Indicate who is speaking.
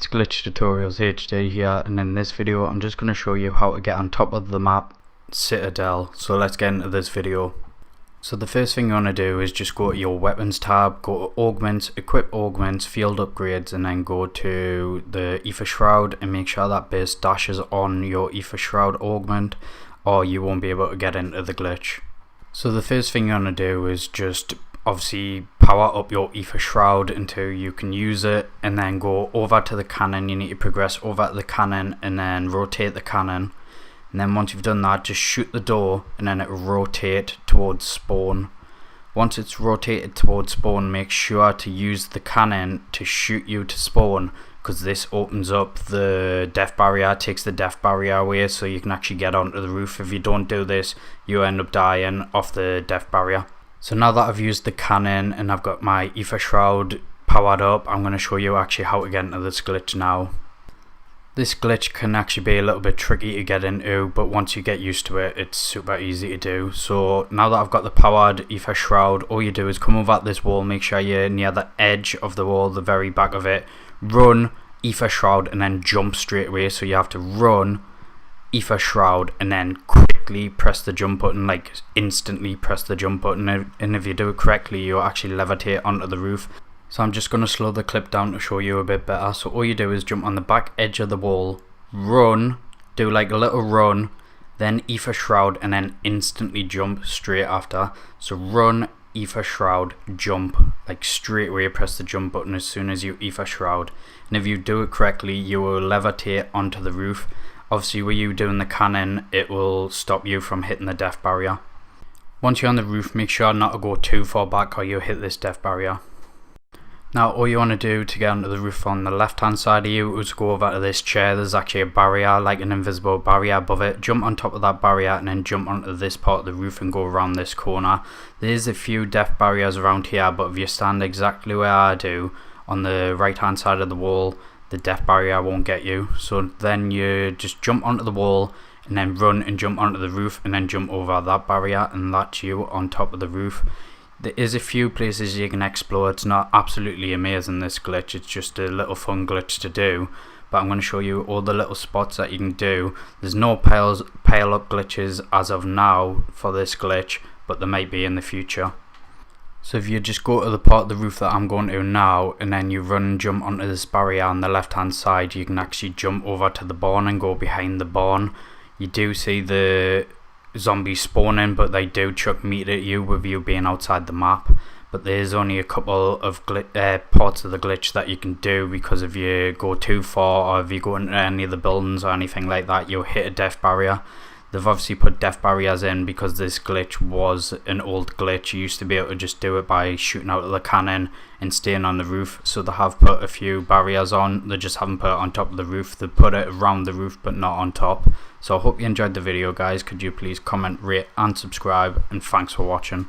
Speaker 1: Glitch Tutorials HD here, and in this video I'm just going to show you how to get on top of the map Citadelle. So let's get into this video. So the first thing you want to do is just go to your weapons tab, go to augments, equip augments, field upgrades, and then go to the ether shroud and make sure that base dashes on your ether shroud augment, or you won't be able to get into the glitch. So the first thing you want to do is just obviously power up your ether shroud until you can use it, and then go over to the cannon. You need to progress over to the cannon and then rotate the cannon, and then once you've done that, just shoot the door and then it will rotate towards spawn. Once it's rotated towards spawn, make sure to use the cannon to shoot you to spawn, because this opens up the death barrier, takes the death barrier away so you can actually get onto the roof. If you don't do this, you end up dying off the death barrier. So now that I've used the cannon and I've got my ether shroud powered up, I'm going to show you actually how to get into this glitch now. This glitch can actually be a little bit tricky to get into, but once you get used to it, it's super easy to do. So now that I've got the powered ether shroud, all you do is come over at this wall, make sure you're near the edge of the wall, the very back of it, run ether shroud and then jump straight away. So you have to run ether shroud and then quickly press the jump button, like instantly press the jump button, and if you do it correctly, you'll actually levitate onto the roof. So I'm just going to slow the clip down to show you a bit better. So all you do is jump on the back edge of the wall, run, do like a little run, then ether shroud, and then instantly jump straight after. So run, ether shroud, jump, like straight away press the jump button as soon as you ether shroud, and if you do it correctly, you will levitate onto the roof. Obviously when you doing the cannon, it will stop you from hitting the death barrier. Once you're on the roof, make sure not to go too far back or you'll hit this death barrier. Now all you want to do to get onto the roof on the left hand side of you is go over to this chair. There's actually a barrier, like an invisible barrier above it. Jump on top of that barrier and then jump onto this part of the roof and go around this corner. There's a few death barriers around here, but if you stand exactly where I do on the right hand side of the wall, the death barrier won't get you. So then you just jump onto the wall and then run and jump onto the roof and then jump over that barrier, and that's you on top of the roof. There is a few places you can explore. It's not absolutely amazing, this glitch, it's just a little fun glitch to do, but I'm going to show you all the little spots that you can do. There's no pile up glitches as of now for this glitch, but there might be in the future. So if you just go to the part of the roof that I'm going to now, and then you run and jump onto this barrier on the left hand side, you can actually jump over to the barn and go behind the barn. You do see the zombies spawning, but they do chuck meat at you with you being outside the map. But there's only a couple of parts of the glitch that you can do, because if you go too far or if you go into any of the buildings or anything like that, you'll hit a death barrier. They've obviously put death barriers in because this glitch was an old glitch. You used to be able to just do it by shooting out of the cannon and staying on the roof. So they have put a few barriers on, they just haven't put it on top of the roof. They put it around the roof but not on top. So I hope you enjoyed the video, guys. Could you please comment, rate and subscribe, and thanks for watching.